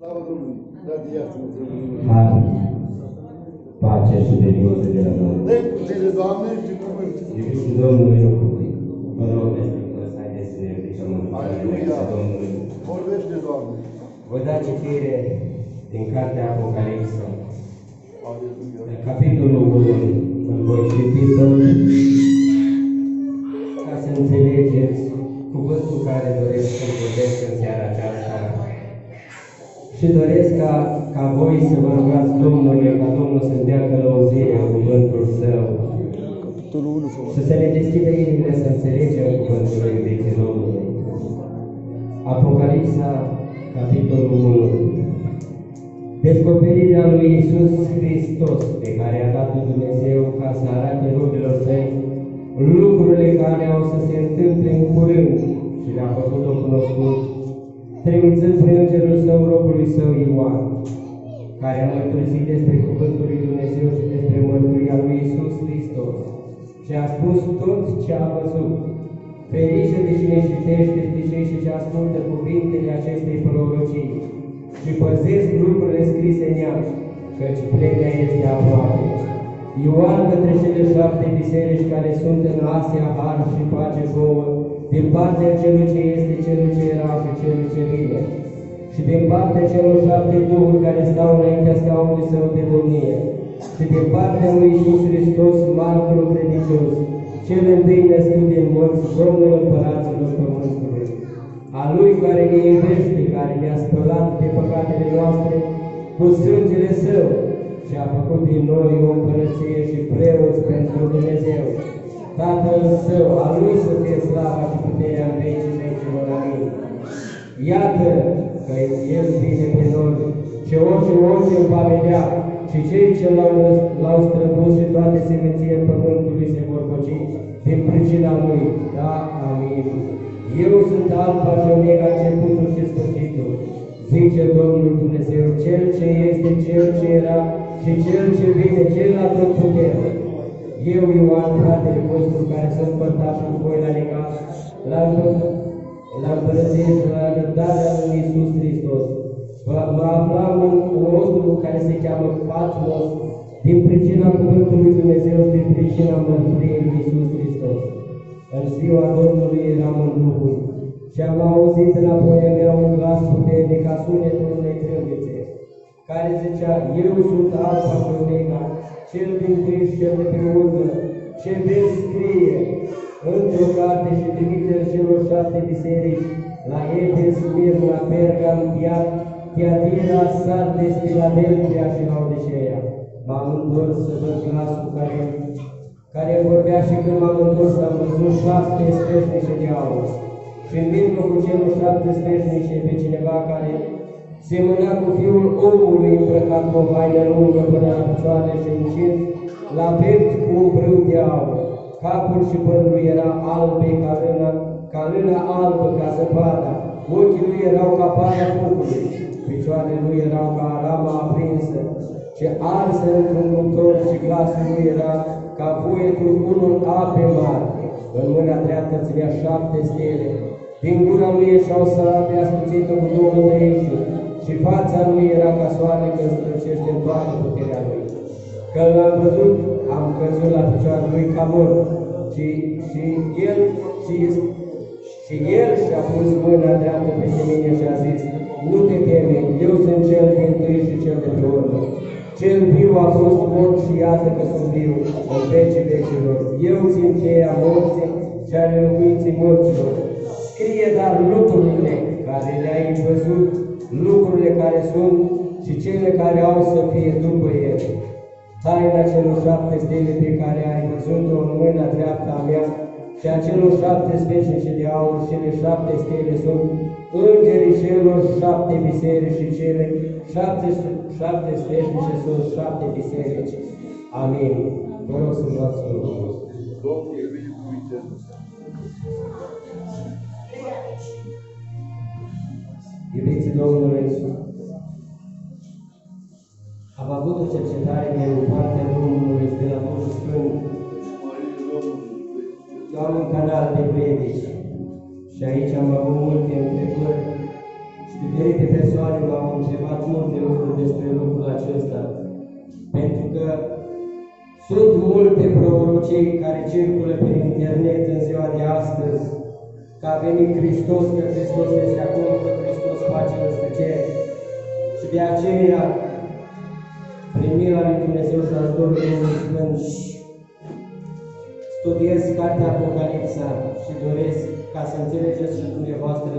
Slavă Domnului! Radiați-mă, Domnului! Har, pace și binevoință de la Domnul. Dă-i putere, Doamne, și cuvânt! Iubiți Domnului, vă rog, haideți să ne ridicăm în Aleluia! Domnului. Vorbește, Doamne! Vă da citire din cartea Apocalipsa, Aleluia! capitolul 1, îl voi citi ca să înțelegeți cuvântul care doresc să vorbesc în seara aceasta. Și doresc ca voi să vă rugați Domnului, ca Domnul să-mi dea călăuzire în cuvântul Său. Și să ne deschidă inimile să înțelegem cuvântul lui iubiții Domnului. Apocalipsa, capitolul 1. Descoperirea lui Iisus Hristos, pe care a dat Dumnezeu ca să arate robilor Săi lucrurile care au să se întâmple în curând și le-a făcut-o cunoscut, trimițând prin Îngerul Său robului Său Ioan, care a mărturisit despre cuvântul lui Dumnezeu și despre mărturia lui Iisus Hristos și a spus tot ce a văzut. Ferice de cine citește de cei și ce ascultă cuvintele acestei prorocii și păzesc lucrurile scrise în ea, căci plenia este aproape. Ioan către cele 7 biserici care sunt în Asia, har și pace vouă, din partea celui ce este, celui ce era și celui ce vine, și din partea celor 7 duhuri care stau înaintea scaunului Său de domnie, și din partea lui Iisus Hristos, martorul credincios, cel întâi născut din morți, Domnul împăraților pământului, a Lui care ne iubește, care ne-a spălat de păcatele noastre cu sângele Său și a făcut din noi o împărăție și preoți pentru Dumnezeu, Tatăl Său, a Lui să fie slava și puterea în vecii vecilor. Amin. Iată că El vine pe noi și orice îl va vedea și cei ce l-au străpus și toate semințiile pământului se vor poci din pricina Lui. Da, amin. Eu sunt Alfa și Omega, începutul și sfârșitul, zice Domnul Dumnezeu, Cel ce este, Cel ce era și Cel ce vine, Cel atotputernic. Eu, Ioan, fratele vostru, care sunt părtaș cu voi la legat, la împărăție și la răbdarea lui Iisus Hristos. Mă aflam în ostru care se cheamă Patmos, din pricina cuvântului Dumnezeu și din pricina mărturiei lui Iisus Hristos. În ziua Domnului eram în Duhul și am auzit înapoi a mea un glas puternic ca sunetul unei trâmbițe, care zicea, Eu sunt Alfa și Omega, cel din tâi și cel de pe urmă, ce vezi scrie într-o carte și trimite-l celor 7 biserici, la Efes, Smirna, Pergam, Tiatira, Sardes, Filadelfia și Laodiceea. M-am întors să văd glasul care vorbea și când m-am întors am văzut 7 sfeșnice de aur. Și în mijlocul celor 7 sfeșnice pe cineva care semăna cu Fiul omului îmbrăcat cu o haină lungă până la picioare și încins la piept cu un brâu de aur. Capul și părul lui era albe ca lână albă ca zăpada, ochii lui erau ca pana focului, picioarele lui erau ca arama aprinsă, ce arsă într-un cuptor și glasul lui era ca vuietul unor ape mari. În mâna dreaptă ținea 7 stele, din gura lui ieșeau sărape ascuțită cu 2 tăieșuri, și fața lui era ca soare că străcește în toată puterea lui. Când l-am văzut, am căzut la picioarele lui ca mort, și el și-a pus mâna dreaptă peste mine și a zis, Nu te teme, eu sunt cel din tâi și cel de pe urmă. Cel viu a fost mort și iată că sunt viu în vecii vecilor. Eu țin cheia morții și ale locuinții morților. Scrie dar lucrurile care le-ai văzut, lucrurile care sunt și cele care au să fie după ele. Taina celor 7 stele pe care ai văzut-o în mâna dreapta a mea și a celor 7 sfeșnice de aur și cele 7 stele sunt îngerii celor 7 biserici și cele 7 sfeșnice sunt 7 biserici. Amin. Vă rog să luați Domnul. Domnul e binecuvântat. Iubiții Domnului, am avut o cercetare din partea Domnului de la Duhul Sfânt. Eu am un canal de predici și aici am avut multe întrebări și diferite persoane m-au întrebat că sunt multe prorocii care circulă pe internet în ziua de astăzi, că a venit Hristos, că Hristos este acum, că Hristos face în cer. Și de aceea, prin mila lui Dumnezeu și ajutorul Duhului Sfânt, studiez cartea Apocalipsa și doresc ca să înțelegeți și dumneavoastră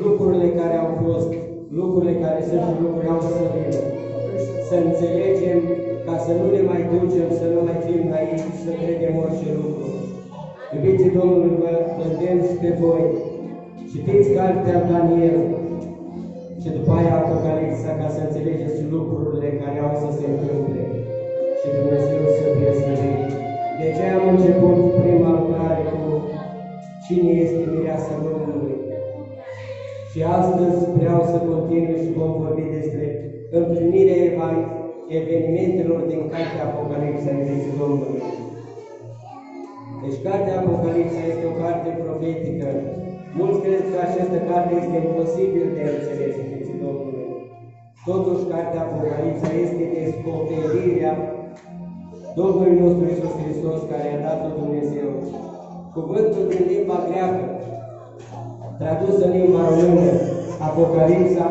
lucrurile care au fost, lucrurile care sunt și lucrurile au să vină. Să înțelegem ca să nu ne mai ducem, să nu mai fim aici, să credem orice lucru. Iubiții Domnului, vă îndemn și pe voi. Citiți cartea Daniel și după aia Apocalipsa ca să înțelegeți lucrurile care au să se întâmple. Și Dumnezeu să fie slăvit. De ce am început prima lucrare cu cine este mireasa Domnului? Și astăzi vreau să continui și vom vorbi despre împlinirea evenimentelor din cartea Apocalipsa, iubiții Domnului. Deci cartea Apocalipsa este o carte profetică. Mulți cred că această carte este imposibil de înțeles, iubiții Domnului. Totuși, cartea Apocalipsa este descoperirea Domnului nostru Iisus Hristos, care a dat-o Dumnezeu. Cuvântul din limba greacă, tradus în limba română, Apocalipsa,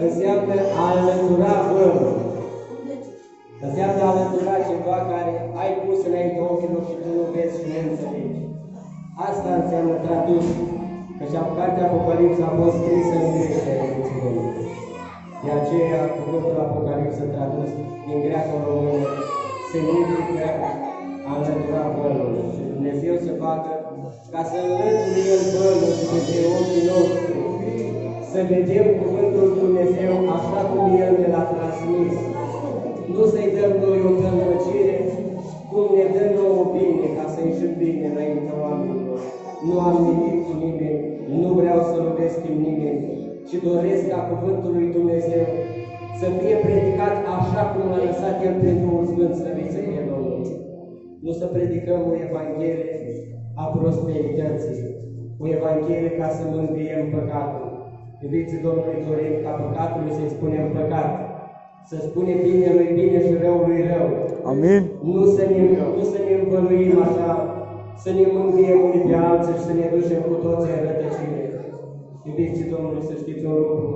înseamnă a înlătura vălul. Înseamnă a înlătura ceva care ai pus înainte ochilor și tu nu vezi și nu înțelegi. Asta înseamnă tradus, că și cartea Apocalipsa a fost scrisă în greșeală. De aceea, cuvântul Apocalipsa tradus din greacă în română semnifică a înlătura vălul. Și Dumnezeu să facă ca să înlăture El vălul de ochii noștri, să vedem cuvântul Dumnezeu așa cum El ne l-a transmis. Nu să-i dăm noi o tălmăcire, cum ne dăm nouă bine, ca să ieșim bine înaintea oamenilor. Nu am nimic cu nimeni, nu vreau să lovesc în nimeni, ci doresc ca cuvântul lui Dumnezeu să fie predicat așa cum l-a lăsat El prin Duhul Sfânt, slăvit să fie Domnul. Nu să predicăm o Evanghelie a prosperității, o Evanghelie ca să mângâiem păcatul. Iubiții Domnului, dorim ca păcatului să-i spunem păcat, să spunem binelui bine și răului rău. Amin. Nu să ne învăluim așa, să ne mângâiem unii pe alții și să ne ducem cu toții în rătăcire. Iubiții Domnului, să știți un lucru.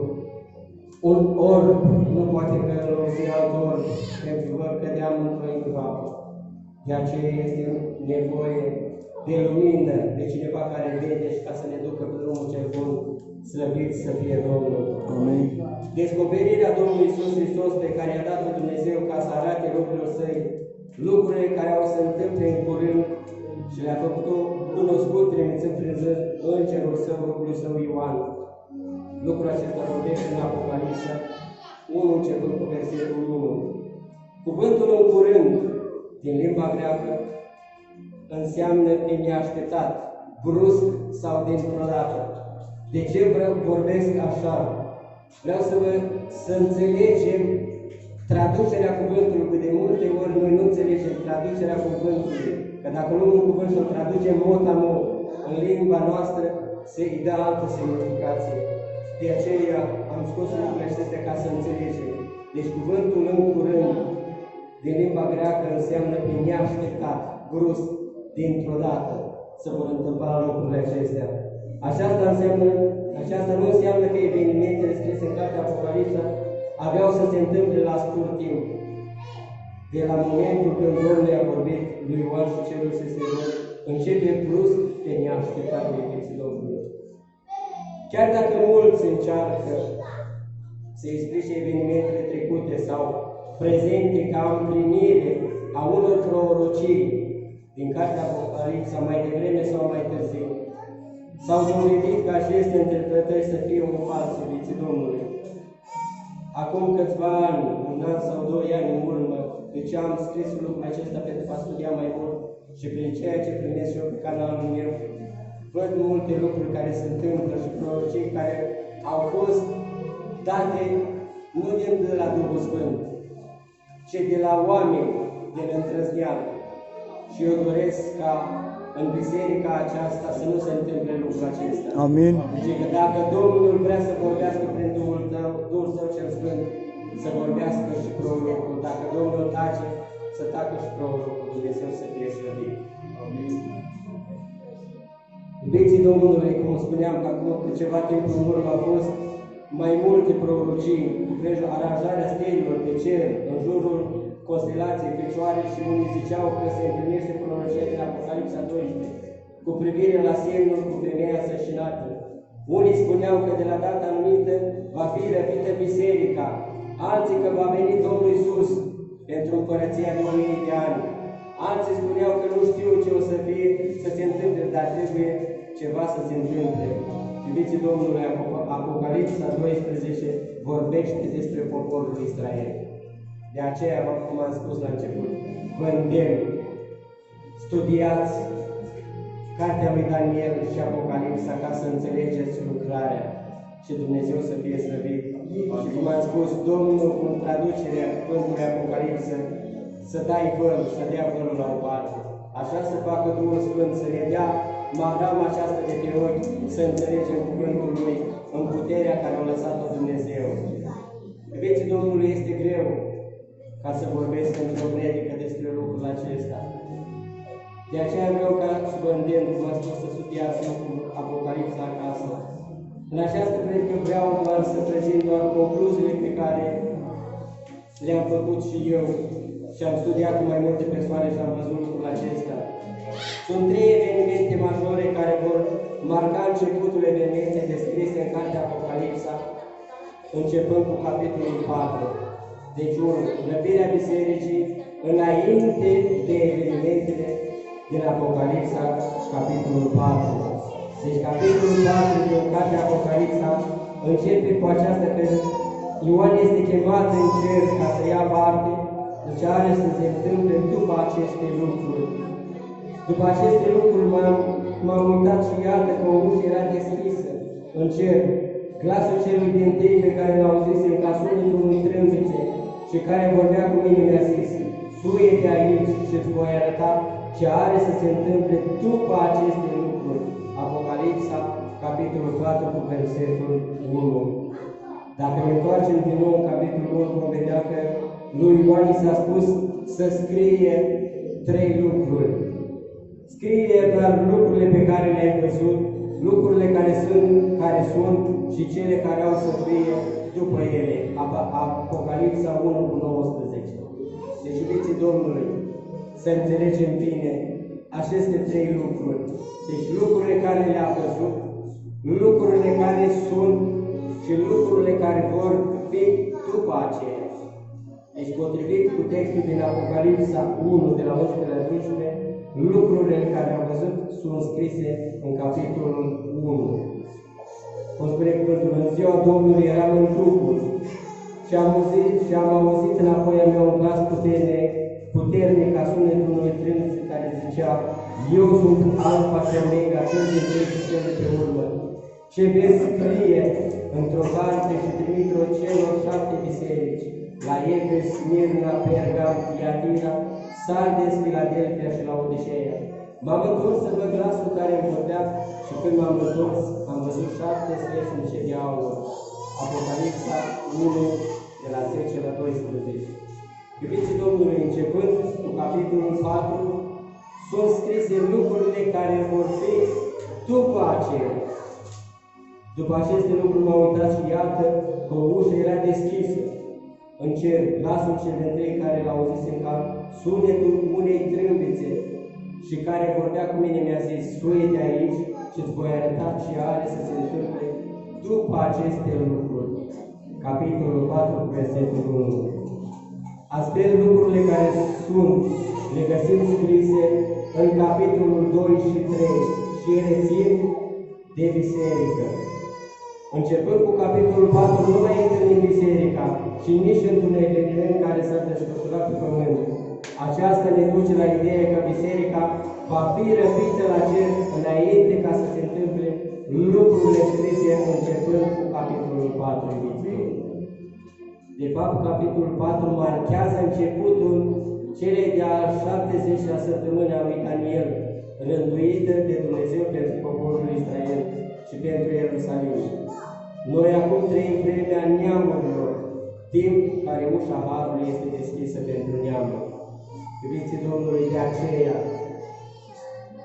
Un orb nu poate călăuzi alt orb, pentru că cădeam într-o groapă. De aceea este nevoie de lumină, de cineva care vede și ca să ne ducă pe drumul cel bun, slăvit să fie Domnul. Amin. Descoperirea Domnului Iisus Hristos pe care i-a dat-o Dumnezeu ca să arate lucrurilor Săi, lucrurile care au să se întâmple în curând și le-a făcut-o cunoscut, trimițând prin Îngerul Său, Robului Său Ioan. Lucrul acesta vorbește în Apocalipsa 1, începând cu versetul 1. Cuvântul în curând, din limba greacă, înseamnă pe neașteptat, brusc sau dintr-o dată. De ce vorbesc așa? Vreau să înțelegem traducerea cuvântului, că de multe ori noi nu înțelegem traducerea cuvântului, că dacă luăm un cuvânt și o traducem mot a mot în limba noastră, se-i dă altă semnificație. De aceea am scos lucrurile acestea ca să înțelegem. Deci cuvântul în curând, din limba greacă, înseamnă pe neașteptat, brusc, dintr-o dată, se vor întâmpla lucrurile acestea. Aceasta nu înseamnă că evenimentele scrise în cartea Apocalipsa aveau să se întâmple la scurt timp. De la momentul când Domnul i-a vorbit lui Ioan și celor să se rog, începe brusc pe neașteptat de vieții Domnului. Chiar dacă mulți încearcă să explice evenimentele trecute sau prezente ca împlinire a unor prorocii din cartea Apocalipsa mai devreme sau mai târziu, s-au dovedit că aceste interpretări să fie un fals, iubiții Domnului. Acum câțiva ani, un an sau 2 ani în urmă, deci am scris lucrul acesta pentru a studia mai mult și prin ceea ce primesc eu pe canalul meu, văd multe lucruri care se întâmplă și prorocii care au fost date nu de la Duhul Sfânt, ci de la oameni, de la îndrăzneală. Și eu doresc ca în biserica aceasta să nu se întâmple lucrul acesta. Amin. Deci că dacă Domnul vrea să vorbească prin Duhul Său cel Sfânt, să vorbească și prorocul. Dacă Domnul tace, să tacă și prorocul. Dumnezeu să fie slăvit. Amin. Iubiții Domnului, cum spuneam că acum cu ceva timp în urmă au fost mai multe prorocii, aranjarea stelilor de cer în jurul constelației Fecioare și unii ziceau că se împlinește prorocia din Apocalipsa 12 cu privire la semnul cu femeia sășinată. Unii spuneau că de la data anumită va fi răpită biserica, alții că va veni Domnul Iisus pentru împărăția de 1000 de ani. Alții spuneau că nu știu ce o să fie, să se întâmple, dar trebuie ceva să se întâmple. Iubiții Domnului, Apocalipsa 12 vorbește despre poporul Israel. De aceea, cum am spus la început, vă îndemn, studiați Cartea lui Daniel și Apocalipsa ca să înțelegeți lucrarea și Dumnezeu să fie slăvit. Și cum am spus, Domnul, cu traducerea cuvântului Apocalipsă, să dai văl, să dea vălul la o parte. Așa să facă Duhul Sfânt, să ne dea marama aceasta de pe ochi, să înțelegem cuvântul Lui în puterea care a lăsat-o Dumnezeu. Iubiții Domnului, este greu ca să vorbesc într-o predică despre lucrul acesta. De aceea vreau ca să vă îndemn, cum am spus, să studiați Apocalipsa acasă. În această predică vreau doar să prezint doar concluziile pe care le-am făcut și eu și am studiat cu mai multe persoane și am văzut lucrul acesta. Sunt 3 evenimente majore care vor marca începutul evenimente descrise în Cartea Apocalipsa, începând cu capitolul 4. Deci, 1. Răpirea bisericii înainte de evenimentele din Apocalipsa, capitolul 4. Deci, capitolul 4 din Cartea Apocalipsa începe cu această că Ioan este chemat în cer ca să ia parte, deci are să se întâmple după aceste lucruri. După aceste lucruri m-am uitat și iată că o ușă era deschisă în cer. Glasul celui din tâi pe care l-au zis în ca sunetul unui trâmbițe și care vorbea cu mine mi-a zis: suie-te aici și îți voi arăta ce are să se întâmple după aceste lucruri. Apocalipsa, capitolul 4, cu versetul 1. Dacă ne întoarcem din nou în capitolul 1, vom vedea că lui Ioan s-a spus să scrie 3 lucruri. Scrie doar lucrurile pe care le-ai văzut, lucrurile care sunt și cele care au să fie după ele. Apocalipsa 1 cu 19. Deci, iubiții Domnului, să înțelegem bine aceste 3 lucruri. Deci lucrurile care le-a văzut, lucrurile care sunt și lucrurile care vor fi după aceea. Deci, potrivit cu textul din Apocalipsa 1, de la 11 la 12, lucrurile care au văzut sunt scrise în capitolul 1. Cum spune cuvântul, în ziua Domnului eram în trupul și am auzit înapoi a meu un glas puternic ca sunetul unui trâmbiț care zicea: eu sunt Alfa și Omega, cel din tâi și cel de pe urmă. Ce vezi scrie într-o carte și trimite-o celor 7 biserici, la Efes, Smirna, Pergam, Tiatira, Sardes, Filadelfia și Laodiceea. M-am întors să văd glasul care îmi vorbea și când m-am întors, am văzut 7 sfeșnice de aur. Apocalipsa 1, de la 10 la 12. Iubiții Domnului, începând cu capitolul 4, sunt scrise lucrurile care vor fi după aceea. După aceste lucruri m-am uitat și iată că o ușă era deschisă în cer. Glasul cel de trei care l-au auzit în cap, sunetul unei trâmbițe și care vorbea cu mine mi-a zis: suie-te aici și îți voi arăta ce are să se întâmple după aceste lucruri. Capitolul 4, versetul 1. Astfel, lucrurile care sunt le găsim scrise în capitolul 2 și 3 și ele țin de biserică. Începând cu capitolul 4, nu mai întâlnim biserica și nici într-un eveniment care s-a desfășurat pe pământ. Aceasta ne duce la ideea că biserica va fi răpită la cer înainte ca să se întâmple lucrurile scrise începând cu capitolul 4. De fapt, capitolul 4 marchează începutul celei de-a 70-a săptămână a lui Daniel, rânduită de Dumnezeu pentru poporul Israel și pentru Ierusalim. Noi acum trăim vremea neamurilor, timp care ușa Harului este deschisă pentru neamuri. Iubiții Domnului, de aceea,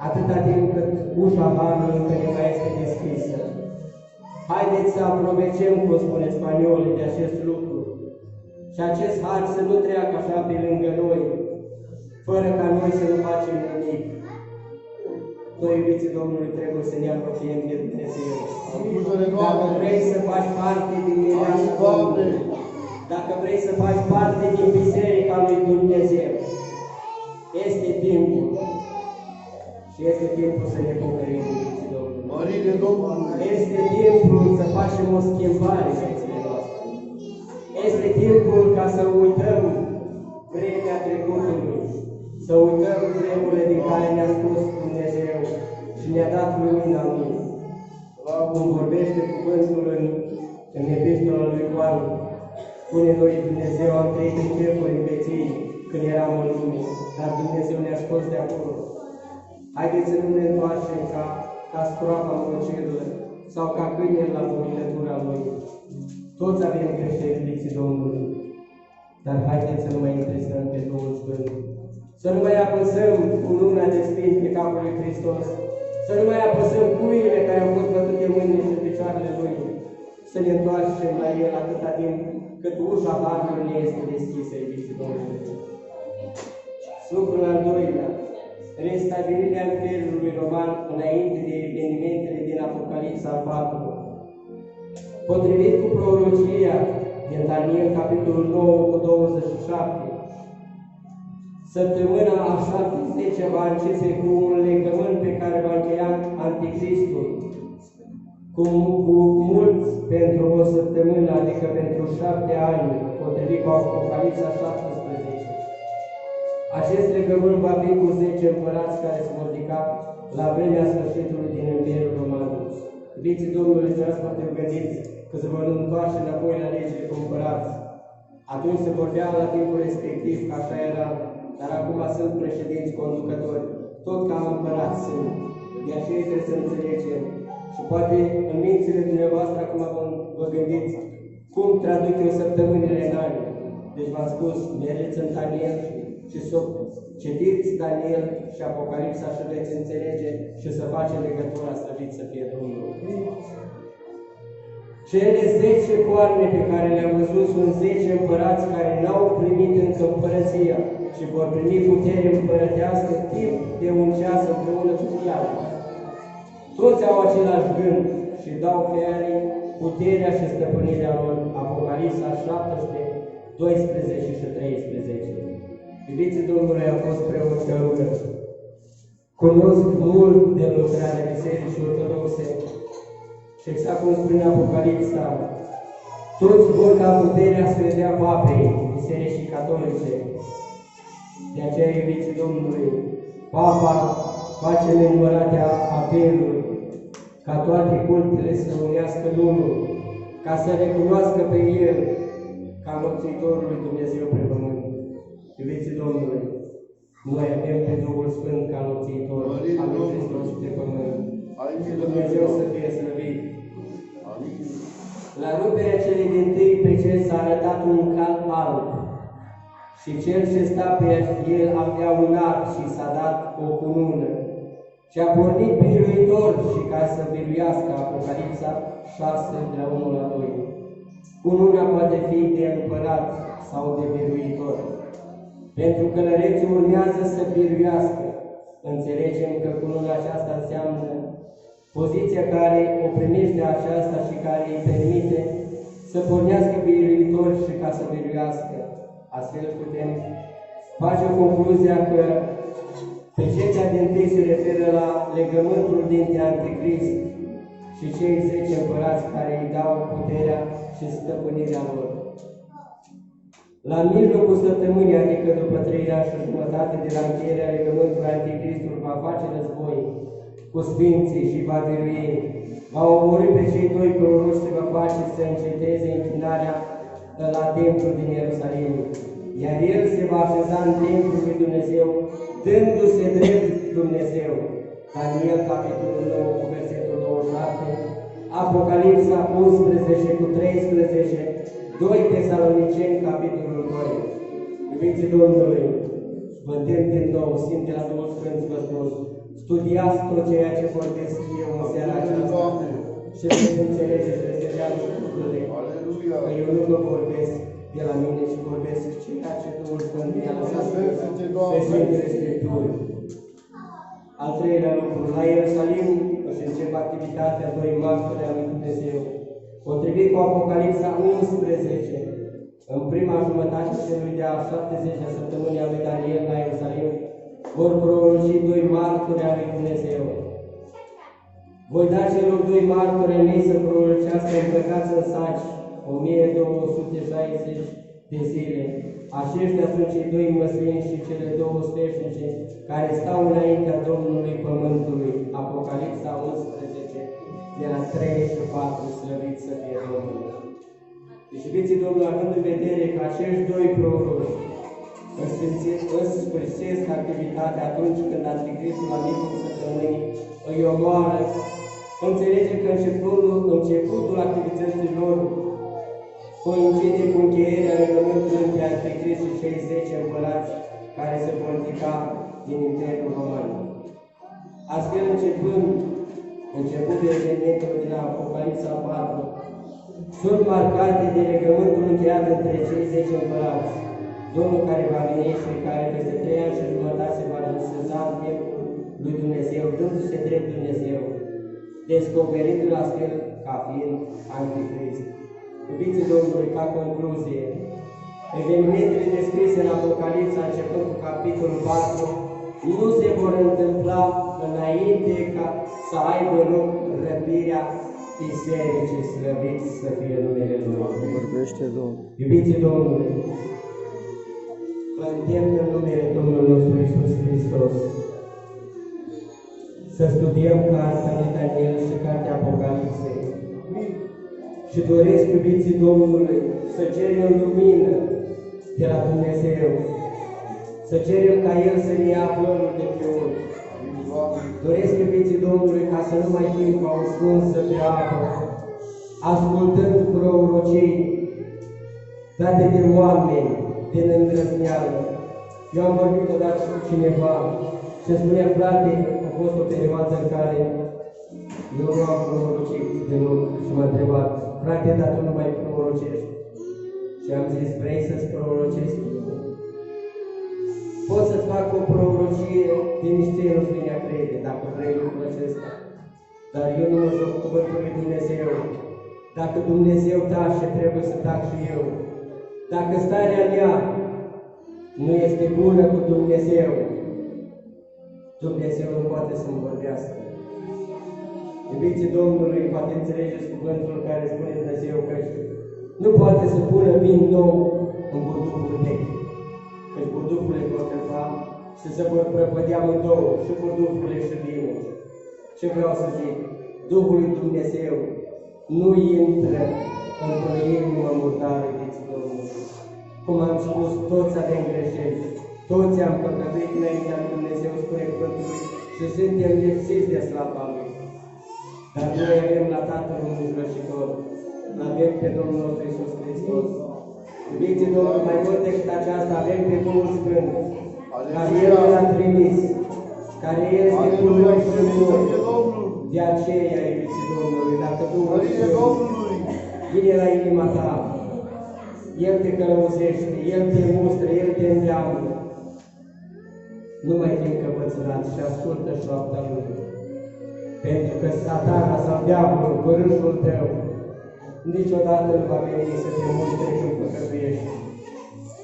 atâta timp cât ușa Harului încă nu mai este deschisă, haideți să aprovechem, cum spune spaniolii, de acest lucru. Și acest har să nu treacă așa pe lângă noi, fără ca noi să nu facem nimic. Noi, iubiții Domnului, trebuie să ne apropiem de Dumnezeu. Dacă vrei să faci parte din mireasa Domnului, dacă vrei să faci parte din Biserica lui Dumnezeu, este timpul. Și este timpul să ne pocăim, iubiții Domnului. Este timpul să facem o schimbare în viețile noastre. Este timpul ca să uităm vremea trecutului, să uităm vremurile din care ne-a scos Dumnezeu și ne-a dat lumina Lui. Cum vorbește cuvântul în epistola lui Ioan, spune noi Dumnezeu, am trăit în cercuri în vieții când eram în lume, dar Dumnezeu ne-a scos de acolo. Haideți să nu ne întoarcem ca scroapa în cerul sau ca câinele la morilătura Lui. Toți avem greșeli, iubiții Domnului, dar haideți să nu mai întristăm pe Duhul Sfânt. Să nu mai apăsăm cu luna de sfinți pe capul lui Hristos, să nu mai apăsăm cuile care au fost bătute mâinile și picioarele Lui, să ne întoarcem la El atâta timp cât ușa Harului ne este deschisă, iubiții Domnului. Lucrul al doilea, restabilirea Imperiului Roman înainte de evenimentele din Apocalipsa 4. Potrivit cu prorocia din Daniel, capitolul 9 cu 27, săptămâna a 70 va începe cu un legământ pe care va încheia Anticristul, cu mulți pentru o săptămână, adică pentru 7 ani, potrivit cu Apocalipsa 17. Acest legământ va fi cu 10 împărați care se vor ridica la vremea sfârșitului din Imperiul Roman. Iubiții Domnului, să poate gândiți că se vor întoarce înapoi la legile cu împărați. Atunci se vorbea la timpul respectiv că așa era, dar acum sunt președinți conducători, tot ca împărați sunt. De aceea trebuie să înțelegem. Și poate în mințile dumneavoastră acum vă gândiți cum traduc eu săptămânile în ani. Deci v-am spus, mergeți în Daniel și să citiți Daniel și Apocalipsa și veți înțelege și să face legătura, slăvit să fie Domnul. Cele 10 coarne pe care le-am văzut sunt 10 împărați care n-au primit încă împărăția și vor primi putere împărătească timp de un ceas împreună cu diavolul. Toți au același gând și dau pe ei puterea și stăpânirea lor. Apocalipsa 17, 12 și 13. Iubiții Domnului, a fost preot călugăr. Cunosc mult de lucrarea Bisericii Ortodoxe și exact cum spune Apocalipsa, toți vor ca puterea să le dea papei Bisericii Catolice. De aceea, iubiții Domnului, Papa face nenumărate apeluri ca toate cultele să unească în unul, ca să recunoască pe El ca Mântuitorul lui Dumnezeu pe pământ. Iubiții Domnului, noi avem pe Duhul Sfânt ca Mântuitor al lui Hristos pe pământ. Dumnezeu să fie slăvit. La ruperea celei dintâi pe cer s-a arătat un cal alb și cel ce sta pe el avea un arc și s-a dat o cunună. Și a pornit biruitor și ca să biruiască, Apocalipsa 6, de la 1 la 2. Cununa poate fi de împărat sau de biruitor. Pentru că călărețul urmează să biruiască. Înțelegem că cununa aceasta înseamnă poziția care o primește aceasta și care îi permite să pornească biruitor și ca să biruiască. Astfel putem face o concluzia că pecetea din tâi se referă la legământul dintre Anticrist și cei 10 împărați care îi dau puterea și stăpânirea lor. La mijlocul săptămânii, adică după 3 ani și jumătate de la încheierea legământului, Anticristul va face război cu sfinții și va birui. Va omorî pe cei 2 proroși și va face să înceteze închinarea la templul din Ierusalim. Iar el se va așeza în templul lui Dumnezeu, dându-se drept Dumnezeu. Daniel, capitolul 9, cu versetul 27, Apocalipsa 11 cu 13, 2 Tesaloniceni, capitolul 2. Iubiții Domnului, vă îndemn din nou, simt de la Duhul Sfânt vă spun, studiați tot ceea ce vorbesc eu în seara aceasta și veți înțelege și veți vedea lucrurile, că eu nu vă vorbesc de la mine, ci vorbesc ceea ce Duhul Sfânt mi-a lăsat pe Sfintele Scripturi. Al treilea lucru, la Ierusalim își încep activitatea 2 martori al lui Dumnezeu. Potrivit cu Apocalipsa 11, în prima jumătate celui de-a 70-a săptămâni a lui Daniel la Ierusalim, vor proroci 2 martori al lui Dumnezeu. Voi da celor 2 martori ai mei să prorocească împăcați în saci 1260 de zile. Aceștia sunt cei 2 măslini și cele 2 steșnice care stau înaintea Domnului Pământului. Apocalipsa 11, de la 3 și 4, slăvit să fie Domnul. Deci, iubiții Domnul, având în vedere că acești 2 proroci își sfârșesc activitatea atunci când Anticristul la mijlocul săptămânii îi omoară, înțelege că începutul activităților coincide cu încheierea legământului între Anticrist și cei 10 împărați care se vor ridica din Imperiul Roman. Astfel, început de evenimentul din Apocalipsa 4, sunt marcate de legământul încheiat între cei 10 împărați, Domnul care va veni și care peste 3 ani și jumătate se va seza în timpul lui Dumnezeu, dându-se drept Dumnezeu, descoperindu-l astfel ca fiind Anticrist. Iubiții Domnului, ca concluzie, evenimentele descrise în Apocalipsa, începând cu capitolul 4, nu se vor întâmpla înainte ca să aibă loc răpirea bisericii, slăviți să fie numele Lui. Vorbește Domnul. Iubiții Domnului, vă îndemn în numele Domnului nostru Iisus Hristos să studiem cartea lui Daniel și cartea Apocalipsei. Și doresc, iubiții Domnului, să cerem lumină de la Dumnezeu, să cerem ca El să ne ia părul de pe ochi. Doresc, iubiții Domnului, ca să nu mai fim ca o scunsă pe apă, ascultând prorocii date de oameni din îndrăzneală. Eu am vorbit odată cu cineva și spunea, frate, a fost o perioadă în care eu nu am prorocit deloc și m-a întrebat, frate, dar tu nu mai prorocești. Și am zis, vrei să-ți prorocesc? Pot să-ți fac o prorocie din niște nu spune a crede, dacă vrei lucrul acesta. Dar eu nu mă joc cuvântul lui Dumnezeu. Dacă Dumnezeu tace, trebuie să tac și eu. Dacă starea mea nu este bună cu Dumnezeu, Dumnezeu nu poate să-mi vorbească. Iubiții Domnului, poate înțelegeți cuvântul care spune Dumnezeu că nu poate să pună vin nou în burducul vechi. Căci burducurile vor călca și se vor prăpădea amândouă, și burducurile și vinul. Ce vreau să zic? Duhul lui Dumnezeu nu intră într-o inimă murdară, iubiții Domnului. Cum am spus, toți avem greșeli, toți am păcătuit înaintea lui Dumnezeu, spune cuvântul lui, și suntem lipsiți de slava Lui. Dar noi avem la Tatăl un mijlocitor, avem pe Domnul nostru Iisus Hristos. Iubiții Domnului, mai mult decât aceasta, avem pe Duhul Sfânt, care El l-a trimis, care este cu noi și noi. De aceea, iubiții Domnului, dacă Duhul Sfânt vine la inima ta, El te călăuzește, El te mustră, El te îndeamnă. Nu mai fi încăpățânat și ascultă șoapta Lui. Pentru că Satana sau diavolul, părâșul tău, niciodată nu va veni să te mustre când păcătuiești.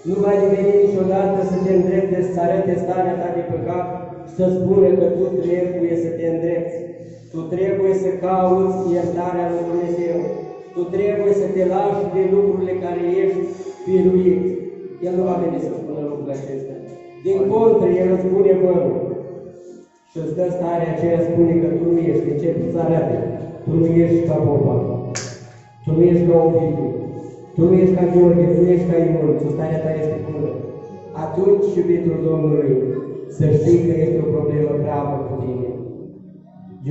Nu va veni niciodată să te îndrepte, să arate starea ta de păcat și să spună că tu trebuie să te îndrepți. Tu trebuie să cauți iertarea lui Dumnezeu. Tu trebuie să te lași de lucrurile care ești biruit. El nu va veni să spună lucrurile acestea. Din contră, El îți spune, bă, și îți dă starea aceea, spune că tu nu ești, începi să arate. Tu nu ești ca Popa, tu nu ești ca Ovidiu, tu nu ești ca Gheorghe, tu nu ești ca Ion, tu starea ta este bună. Atunci, iubitul Domnului, să știi că este o problemă gravă cu tine.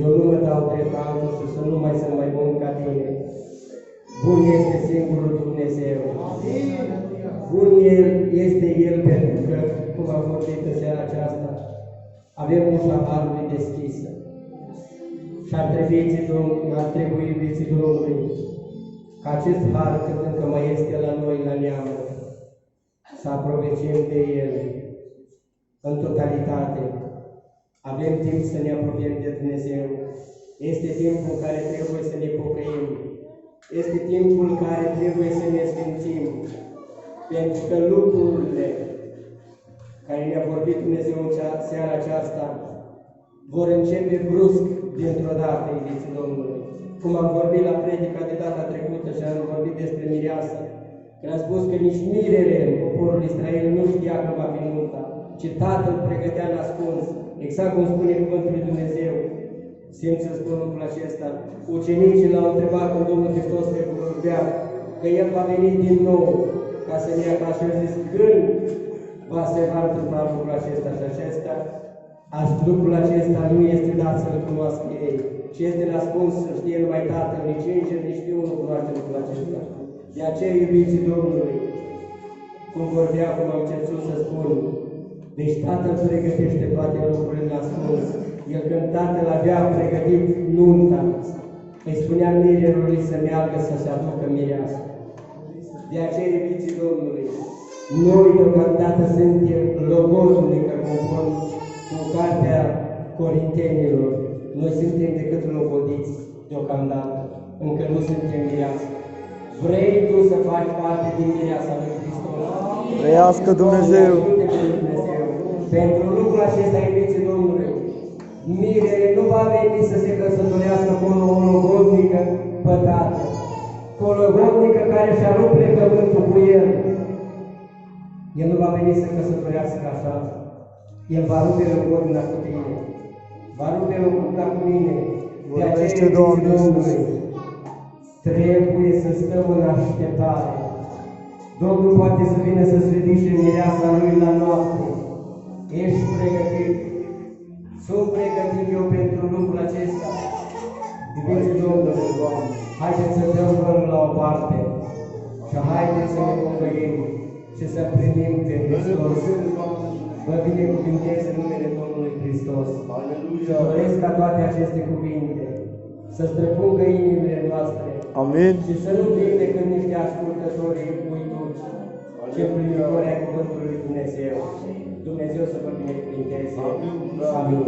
Eu nu mă dau drept altul și să nu mai sunt mai bun ca tine. Bun este singurul Dumnezeu. Bun este El pentru că, cum am vorbit în seara aceasta, avem ușa Harului deschisă. Și ar trebui, iubiții Domnului, ca acest har, cât încă mai este la noi, la neamuri, să aprovechem de El în totalitate. Avem timp să ne apropiem de Dumnezeu. Este timpul în care trebuie să ne pocăim. Este timpul în care trebuie să ne sfințim. Pentru că lucrurile care ne-a vorbit Dumnezeu în seara aceasta vor începe brusc dintr-o dată, iubiții Domnului. Cum am vorbit la predica de data trecută și am vorbit despre mireasă, când a spus că nici mirele în poporul Israel nu știa că va fi nunta, ci Tatăl pregătea ascuns, exact cum spune Cuvântul lui Dumnezeu. Simt să spun lucrul acesta. Ucenicii l-au întrebat când Domnul Hristos le vorbea că El va veni din nou ca să ne ia ca și zis când se va întâmpla lucrul acesta și acesta. Lucrul acesta nu este dat să-L cunoască ei, ci este ascuns să știe numai Tatăl, nici Înger, nici Fiul nu cunoaște lucrul acesta. De aceea, iubiții Domnului, cum vorbea, cum am început să spun, deci Tatăl pregătește toate lucrurile ascuns. El când Tatăl avea pregătit nunta, îi spunea mirelului să meargă să se aducă mireasă. De aceea, iubiții Domnului, noi deocamdată suntem logodnică conform cu cartea Corintenilor. Noi suntem decât logodiți deocamdată, încă nu suntem mireasă. Vrei tu să faci parte din mireasa lui Hristos? Trăiască Dumnezeu! Pentru lucrul acesta, iubiții Domnului, mirele nu va veni să se căsătorească cu o logodnică păcată, cu o logodnică care și-a rupt legământul cu el. El nu va veni să căsătorească așa. El va rupe logodina cu tine. Va rupe logodina cu mine. De aceea, Domnului, trebuie să stăm în așteptare. Domnul poate să vină să-ți ridice mireasa Lui la noapte. Ești pregătit? Sunt pregătit eu pentru lucrul acesta. Iubiții Domnului, haideți să dăm vărul la o parte și haideți să ne pocăim și să primim pe Hristos. Vă binecuvântez în numele Domnului Hristos. Aleluia! Doresc ca toate aceste cuvinte să străpungă inimile noastre. Amin. Și să nu fim decât niște ascultători uituți, ce primitori ai Cuvântului lui Dumnezeu. Dumnezeu să vă binecuvânteze. Amin.